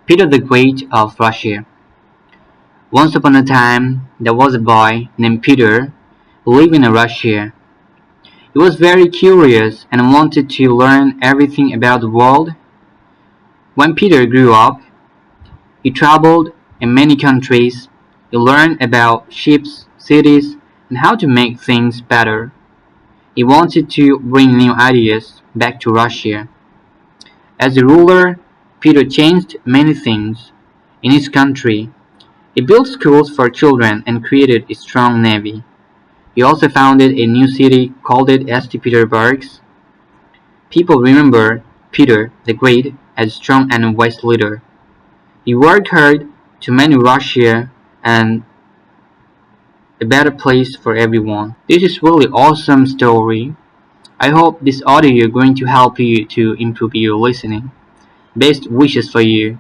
Peter the Great of Russia. Once upon a time, there was a boy named Peter who lived in Russia. He was very curious and wanted to learn everything about the world. When Peter grew up, he traveled in many countries. He learned about ships, cities, and how to make things better. He wanted to bring new ideas back to Russia. As a ruler, Peter changed many things in his country. He built schools for children and created a strong navy. He also founded a new city called it St. Petersburg. People remember Peter the Great as a strong and wise leader. He worked hard to make Russia and a better place for everyone. This is really awesome story. I hope this audio is going to help you to improve your listening. Best wishes for you.